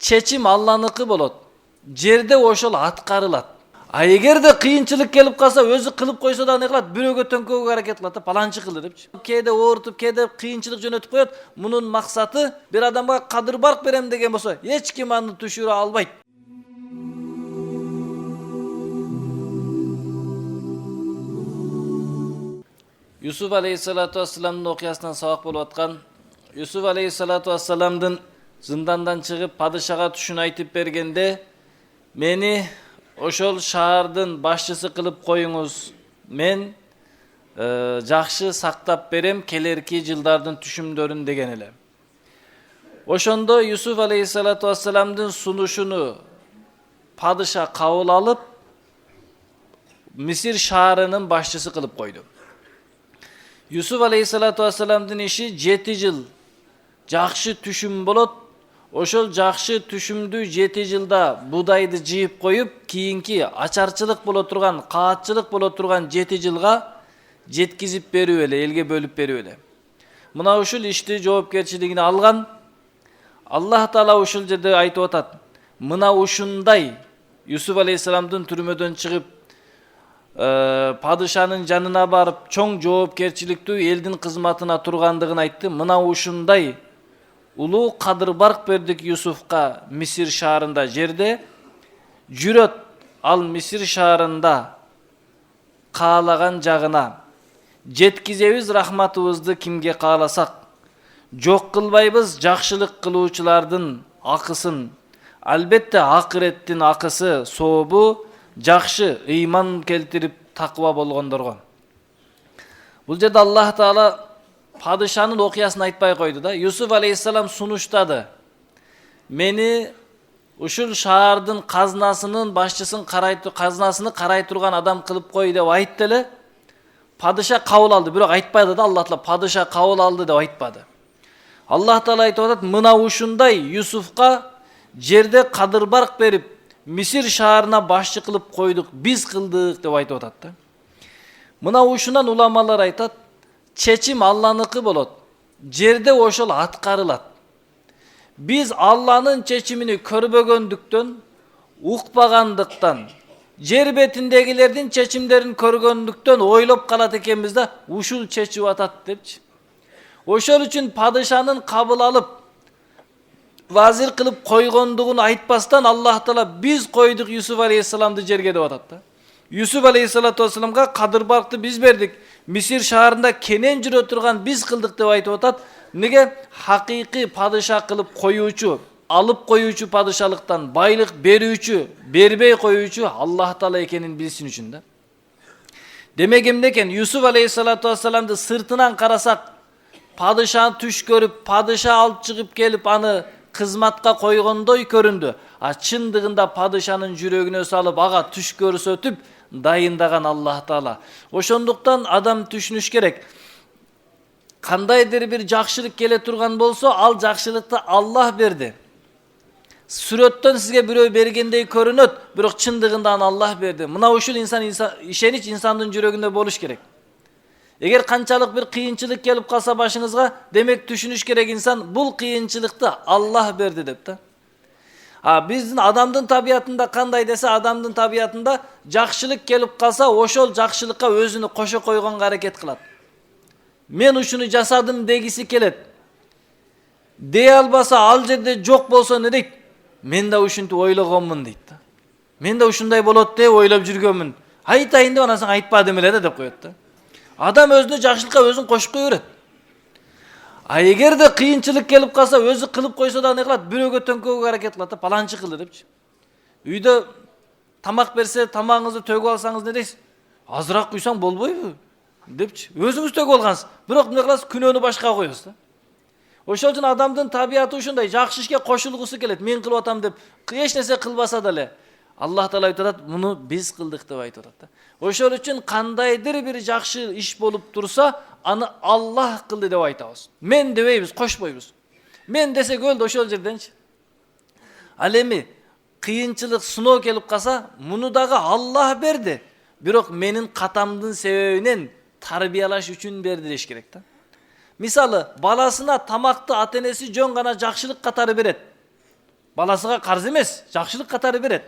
чечим Алланыкы болот. Жерде ошол аткарылат. А эгерде кыйынчылык келип калса, өзү кылып койсо да не кылат? Бирөөгө төңкөгө аракет кылат да, паланчы кылды депчи. Кээде оорутуп, кээде кыйынчылык жөнөтүп коет. Мунун максаты бир адамга кадыр барк берем деген болсо, эч ким аны түшүрө албайт. Yusuf aleyhissalatu vassalamdын окуясынан сабак болуп аткан. Yusuf aleyhissalatu vassalamдын зындандан чыгып падышага түшүн айтып бергенде, мени ошол шаардын башчысы кылып коюңуз. Мен жакшы сактап берем келерки жылдардын түшүмдөрүн деген эле. Ошондо Yusuf aleyhissalatu vassalamдын сунушуну падыша кабыл алып, Мисир шаарынын башчысы кылып койду. Yusuf aleyhissalatu vassalamдын иши 7 жыл жакшы түшүм болот. Ошол жакшы түшүмдү 7 жылда будайды жыйып коюп, кийинки ачарчылык боло турган, каатчылык боло турган 7 жылга жеткизип берүү эле, элге бөлүп берүү эле. Мына ушул ишти жоопкерчилигине алган. Аллах Таала ушул жерде айтып атат. Мына ушундай Yusuf aleyhissalamдын түрмөдөн чыгып, падышанын жанына барып, чоң жоопкерчиликтүү элдин кызматына тургандыгын айтты. Мына ушундай улуу кадыр барк бердик Юсуфка Мисир шаарында жерде. Жүрөт ал Мисир шаарында каалаган жагына. Жеткизебиз рахматыбызды кимге кааласак. Жок кылбайбыз жакшылык кылуучулардын акысын. Албетте акыреттин акысы сообу жакшы ыйман келтирип таква болгондорго. Бул жерде Аллах Таала падышанын окуясын айтпай койду да. Yusuf aleyhissalam сунуштады. Мени ушул шаардын казнасынын башчысын казнасыны карай турган адам кылып кой деп айтты эле. Падыша кабыл алды, бирок айтпады да. Аллах Таала падыша кабыл алды деп айтпады. Аллах Таала айтып атат, мына ушундай Юсуфка жерде кадыр барк берип, Мисир шаарына башчы кылып койдук, биз кылдык деп айтып атат да. Мына ушунан уламалар айтат, чечим Алланыкы болот. Жерде ошол аткарылат. Биз Алланын чечимини көрбөгөндүктөн, укпагандыктан, жер бетиндегилердин чечимдерин көргөндүктөн ойлоп калат экенбиз да, ушул чечип атат депчи. Ошол үчүн падышанын кабыл алып, вазир кылып койгондугун айтпастан Аллах Таала биз койдук Yusuf aleyhissalamды жерге деп атат да. Yusuf aleyhissalatu vassalamга кадыр баркты биз бердик. Мисир шаарында кенен жүрө турган биз кылдык деп айтып атат. Неге? Хакыйкый падыша кылып коюучу, алып коюучу падышалыктан байлык берүүчү, бербей коюучу Аллах Таала экенин билсин үчүн да. Демек эмне экен? Yusuf aleyhissalatu vassalamды сыртынан карасак, падыша түш көрүп, падыша алып чыгып келип аны кызматка койгондой көрүндү. А чындыгында падышанын жүрөгүнө салып, ага түш көрсөтүп дайындаган Аллах Таала. Ошондуктан адам түшүнүш керек. Кандайдыр бир жакшылык келе турган болсо, ал жакшылыкты Аллах берди. Сүрөттөн сизге бирөө бергендей көрүнөт, бирок чындыгында аны Аллах берди. Мына ушул ишенич инсандын жүрөгүндө болуш керек. Эгер канчалык бир кыйынчылык келип калса башыңызга, демек түшүнүш керек инсан бул кыйынчылыкты Аллах берди деп да. Биздин адамдын табиятында кандай десе, адамдын табиятында жакшылык келип калса, ошол жакшылыкка өзүнү кошо койгонго аракет кылат. Мен ушуну жасадым дегиси келет. Дей албаса, ал жерде жок болсо не дейт? Мен да ушинтип ойлогонмун дейт да. Мен да ушундай болот деп ойлоп жүргөнмүн. Айтайын деп анан айтпадым эле деп коет да. Адам өзүнө жакшылыкка өзүн кошуп кое берет. А эгерде кыйынчылык келип калса, өзү кылып койсо да не кылат? Бирөөгө төңкөгө аракет кылат да, паланчы кылды депчи. Үйдө тамак берсе, тамагыңызды төгүп алсаңыз не дейсиз? Азыраак куйсаң болбойбу депчи. Өзүңүз төгүп алгансыз, бирок эмне кыласыз? Күнөөнү башкага коесуз да. Ошол үчүн адамдын табияты ушундай, жакшы ишке кошулгусу келет. Мен кылып атам деп, эч нерсе кылбаса деле Аллах Таала айтып атат, муну биз кылдык деп айтып атат да. Ошол үчүн кандайдыр бир жакшы иш болуп турса, аны Аллах кылды деп айтабыз. Мен дебейбиз, кошпойбуз. Мен десек өлдү ошол жерденчи. Ал эми кыйынчылык, сыноо келип калса, муну дагы Аллах берди. Бирок менин катамдын себебинен тарбиялаш үчүн берди деш керек да. Мисалы, баласына тамакты ата-энеси жөн гана жакшылык катары берет. Баласыга карыз эмес, жакшылык катары берет.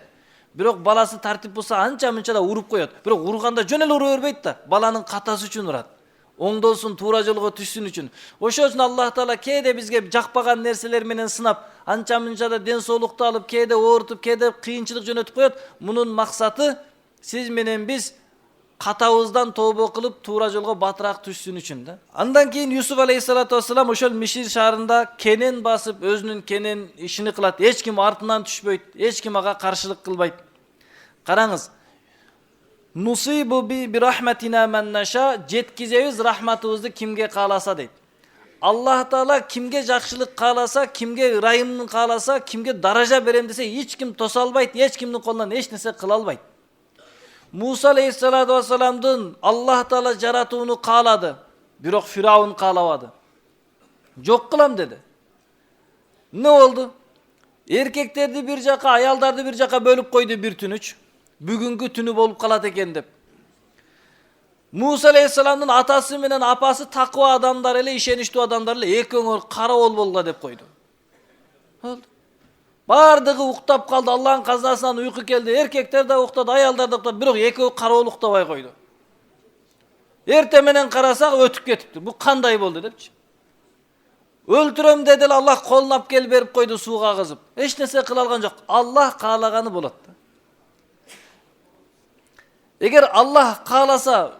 Бирок баласы тартип болса анча-мынча да уруп коет. Бирок урганда жөн эле ура бербейт да, баланын катасы үчүн урат. Оңдолсун, туура жолго түшсүн үчүн. Ошол үчүн Аллах Таала кээде бизге жакпаган нерселер менен сынап, анча-мынча да ден соолукту алып, кээде оорутуп, кээде кыйынчылык жөнөтүп коет. Мунун максаты сиз менен биз катабыздан тобо кылып туура жолго батыраак түшсүн үчүн да. Андан кийин Юсуф алейхиссалату вассалам ошол Мишир шаарында кенен басып, өзүнүн кенен ишини кылат. Эч ким артынан түшпөйт, эч ким ага каршылык кылбайт. Караңыз. Нусибу би рахматина ман наша, жеткизебиз рахматыбызды кимге кааласа дейт. Аллах Таала кимге жакшылык кааласа, кимге ырайымын кааласа, кимге даража берем десе, эч ким тоса албайт, эч кимдин колунан эч нерсе кыла албайт. Муса алейхиссалату вассаламдын Аллах Таала жаратууну каалады, бирок Фираун каалабады. Жок кылам деди. Не болду? Эркектерди бир жака, аялдарды бир жака бөлүп койду бир түнүч. Бүгүнгү түнү болуп калат экен деп. Муса алейхиссаламдын атасы менен апасы таква адамдар эле, ишеничтүү адамдар эле, экөөңөр карабол болгула деп койду. Болду. Бардыгы уктап калды, Аллахын казынасынан уйку келди. Эркектер да уктады, аялдар да уктады, бирок экөө карабол уктабай койду. Эрте менен карасак өтүп кетиптир. Бу кандай болду депчи. Өлтүрөм деди эле Аллах колун алып келип берип койду сууга кызып. Эч нерсе кыла алган жок. Аллах каалаганы болот. Эгер Аллах кааласа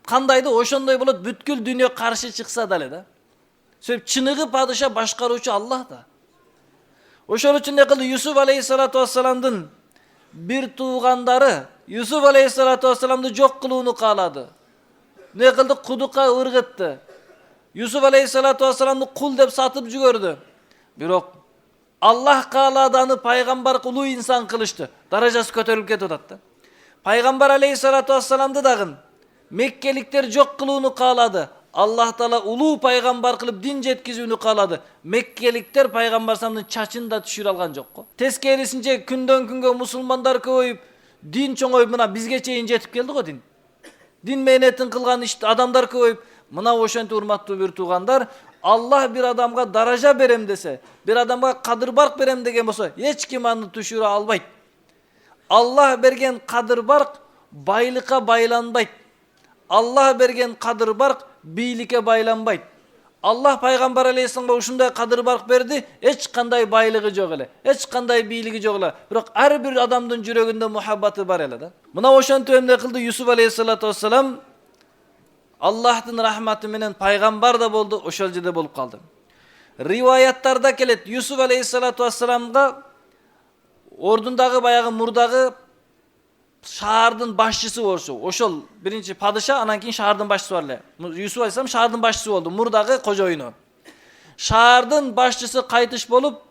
кандайды ошондой болот, бүткүл дүйнө каршы чыкса дале да. Себеп чыныгы падыша башкаруучу Аллах да. Ошол үчүн не кылды? Юсуф алейхиссалату вассаламдын бир туугандары Юсуф алейхиссалату вассаламды жок кылууну каалады. Не кылды? Кудукка ыргытты. Юсуф алейхиссалату вассаламды кул деп сатып жүгөрдү. Бирок Аллах каалады, аны пайгамбар, улуу инсан кылышты. Даражасы көтөрүлүп кетип атат да. Пайгамбар алейхиссалату вассаламды дагы Меккеликтер жок кылууну каалады. Аллах Таала улуу пайгамбар кылып дин жеткизүүнү каалады. Меккеликтер пайгамбар самдын чачын да түшүрө алган жок го. Тескерисинче күндөн күнгө мусулмандар көбөйүп, дин чоңоюп, мына бизге чейин жетип келди го дин. Дин мээнетин кылган адамдар көбөйүп, мына ошентип урматтуу бир туугандар, Аллах бир адамга даража берем десе, бир адамга кадыр барк берем деген болсо, эч ким аны түшүрө албайт. Аллах берген кадыр барк байлыкка байланбайт. Аллах берген кадыр барк бийликке байланбайт. Аллах пайгамбар алейхиссаламга ушундай кадыр барк берди, эч кандай байлыгы жок эле, эч кандай бийлиги жок эле. Бирок ар бир адамдын жүрөгүндө мухаббаты бар эле да. Мына ошентип эмне кылды Юсуф алейхиссалату вассалам? Аллахтын рахматы менен пайгамбар да болду, ошол жерде болуп калды. Риваяттарда келет, Юсуф алейхиссалату вассаламга ордундагы баягы мурдагы шаардын башчысы болчу. Ошол биринчи падыша, анан кийин шаардын башчысы бар эле. Юсуф алейхиссалам шаардын башчысы болду, мурдагы кожоюну. Шаардын башчысы кайтыш болуп,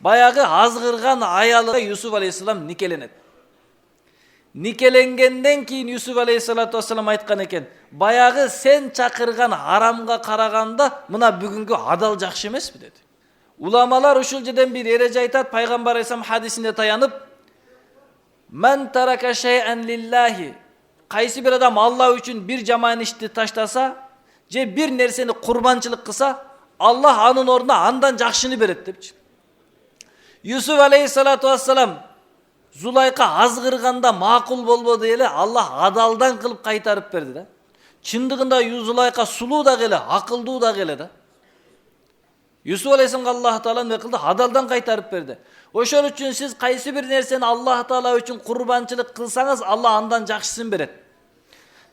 баягы азгырган аялы Юсуф алейхиссалам никеленет. Никеленгенден кийин Юсуф алейхиссалату вассалам айткан экен, баягы сен чакырган арамга караганда мына бүгүнгү адал жакшы эмеспи деди. Уламалар ушул жерден бир эреже айтат, пайгамбар алейхиссалам хадисинде таянып, "Мен тарака шай'ан лиллахи", кайсы бир адам Аллах үчүн бир жаман ишти таштаса, же бир нерсени курбанчылык кылса, Аллах анын ордуна андан жакшыны берет депчи. Юсуф алейхиссалату вассалам Зулайка азгырганда макул болбоду эле, Аллах адалдан кылып кайтарып берди да. Чындыгында Зулайка сулуу дагы эле, акылдуу дагы эле да. Юсуф алейхиссаламга Аллах Таала эмне кылды? Адалдан кайтарып берди. Ошол үчүн сиз кайсы бир нерсени Аллах Таала үчүн курбанчылык кылсаңыз, Аллах андан жакшысын берет.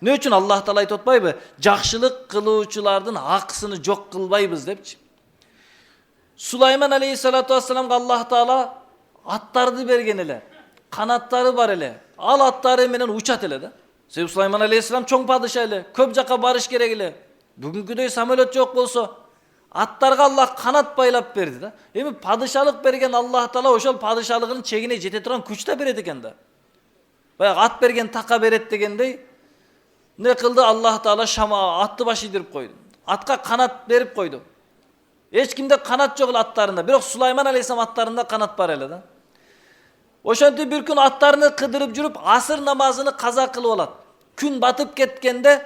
Не үчүн Аллах Таала айтып атпайбы? Жакшылык кылуучулардын акысыны жок кылбайбыз депчи. Сулайман алейхиссалату вассаламга Аллах Таала аттарды берген эле. Канаттары бар эле. Ал аттары менен учат эле да. Себеп Сулайман алейхиссалам чоң падыша эле, көп жака барыш керек эле. Бүгүнкүдөй самолет жок болсо, аттарга Аллах канат байлап берди да. Эми падышалык берген Аллах Таала ошол падышалыгынын чегине жете турган күч да берет экен да. Баягы ат берген така берет дегендей, не кылды Аллах Таала? Шама атты баш ийдирип койду. Атка канат берип койду. Эч кимде канат жок эле аттарында, бирок Сулайман алейхиссалам аттарында канат бар эле да. Ошентип бир күн аттарыны кыдырып жүрүп, асыр намазыны каза кылып алат. Күн батып кеткенде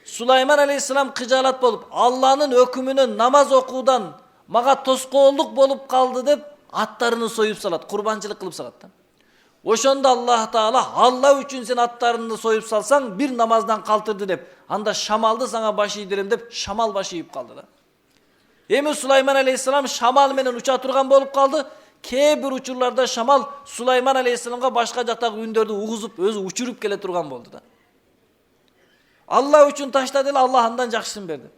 Сулайман алейхиссалам кыжаалат болуп, Алланын өкүмүнөн намаз окуудан мага тоскоолдук болуп калды деп аттарını soyup salat, kurbançılık kılıp salat da. Oşonda Allah Taala Allah üçün sen atlarını soyup salsan bir namazdan kaltırdı dep. Anda şamaldı sana başı yedirim dep şamal başı yiyip kaldı da. Emi Sulayman Aleyhisselam şamal menen uça turgan bolup kaldı. Kee bir uçurlarda şamal Sulayman Aleyhisselam'a başka jaktagı ündördü uğuzup özü uçurup kele turgan boldu da. Allah üçün taşladı Allah andan jakşысын berdi.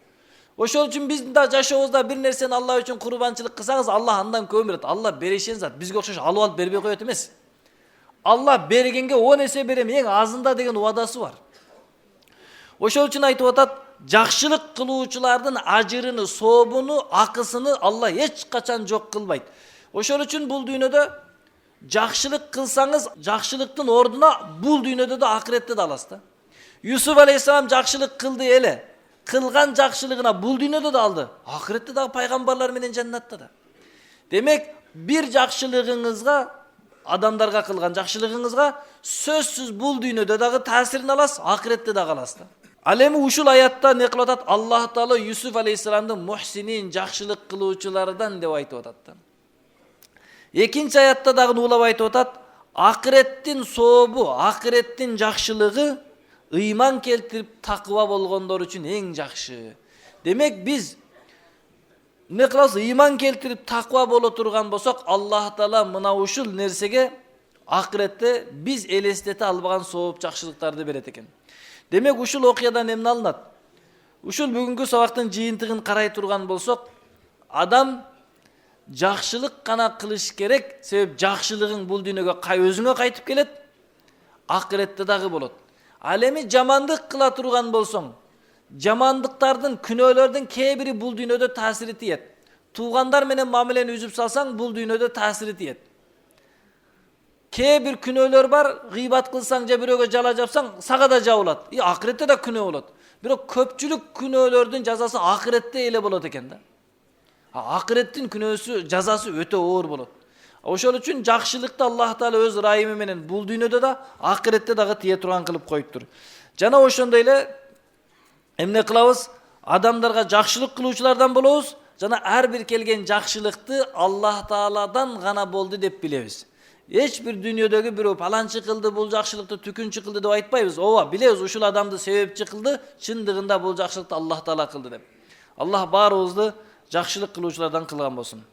Oşol üçün biz de jaşoobuzda bir nerseni Allah üçün kurbançılık kılsanız Allah andan köp berет. Allah berişen zat. Bizge okşoş alıp berбей коет эмес. Allah bергenge 10 есе берем ең азында деген уадасы бар. Ошол үчүн айтып атат, жакшылык кылуучулардын ажырыны, сообуну, акысыны Allah эч качан жок кылбайт. Ошол үчүн бул дүйнөдө жакшылык кылсаңыз, жакшылыктын ордуна бул дүйнөдө да акыретте да аласыз да. Юсуф алейхисалам жакшылык кылды эле. Кылган жакшылыгына бул дүйнөдө да алды. Акыретте дагы пайгамбарлар менен жаннатта да. Демек, бир жакшылыгыңызга адамдарга кылган жакшылыгыңызга сөзсүз бул дүйнөдө дагы таасирин аласыз, акыретте дагы аласыз да. Ал эми ушул аятта не кылып атат? Аллах Таала Юсуф алейхисаламды мухсинин, жакшылык кылуучулардан деп айтып атат да. Экинчи аятта дагы улап айтып атат, акыреттин сообу, акыреттин жакшылыгы ыйман келтирип такыба болгондор үчүн эң жакшы. Демек биз не кылабыз? Ыйман келтирип такыба боло турган болсок, Аллах Таала мына ушул нерсеге акыретте биз элестете албаган сооп жакшылыктарды берет экен. Демек ушул окуядан эмне алынат? Ушул бүгүнкү сабактын жыйынтыгын карай турган болсок, адам жакшылык гана кылыш керек, себеп жакшылыгың бул дүйнөгө өзүңө кайтып келет, акыретте дагы болот. Ал эми жамандык кыла турган болсоң, жамандыктардын, күнөөлөрдүн кээ бири бул дүйнөдө таасири тиет. Туугандар менен мамилени үзүп салсаң, бул дүйнөдө таасири тиет. Кээ бир күнөөлөр бар, гыйбат кылсаң же бирөөгө жала жапсаң, сага да жабылат. Акыретте да күнөө болот. Бирок көпчүлүк күнөөлөрдүн жазасы акыретте эле болот экен да. Акыреттин күнөөсү, жазасы өтө оор болот. Ошол үчүн жакшылыкты Аллах Таала өз ырайымы менен бул дүйнөдө да, акыретте дагы тие турган кылып коюптур. Жана ошондой эле эмне кылабыз? Адамдарга жакшылык кылуучулардан болобуз, жана ар бир келген жакшылыкты Аллах Тааладан гана болду деп билебиз. Эч бир дүйнөдөгү бирөө паланчы кылды, бул жакшылыкты түкүнчү кылды деп айтпайбыз. Ооба, билебиз ушул адамды себепчи кылды, чындыгында бул жакшылыкты Аллах Таала кылды деп. Аллах баарыбызды жакшылык кылуучулардан кылган болсун.